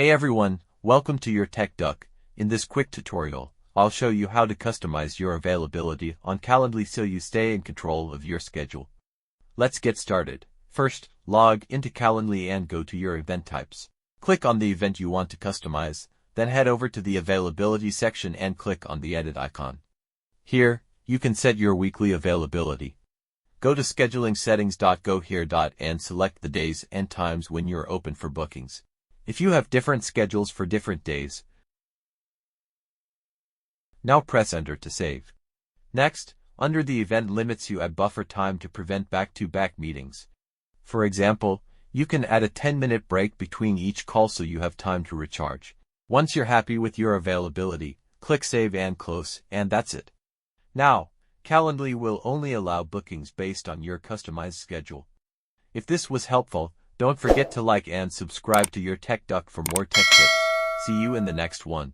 Hey everyone, welcome to urtechduck. In this quick tutorial, I'll show you how to customize your availability on Calendly so you stay in control of your schedule. Let's get started. First, log into Calendly and go to your event types. Click on the event you want to customize, then head over to the availability section and click on the edit icon. Here, you can set your weekly availability. Go to scheduling settings. Go here and select the days and times when you're open for bookings. If you have different schedules for different days, now press enter to save. Next, under the event limits you add buffer time to prevent back-to-back meetings. For example, you can add a 10-minute break between each call so you have time to recharge. Once you're happy with your availability, click save and close, and that's it. Now, Calendly will only allow bookings based on your customized schedule. If this was helpful, don't forget to like and subscribe to urtechduck for more tech tips. See you in the next one.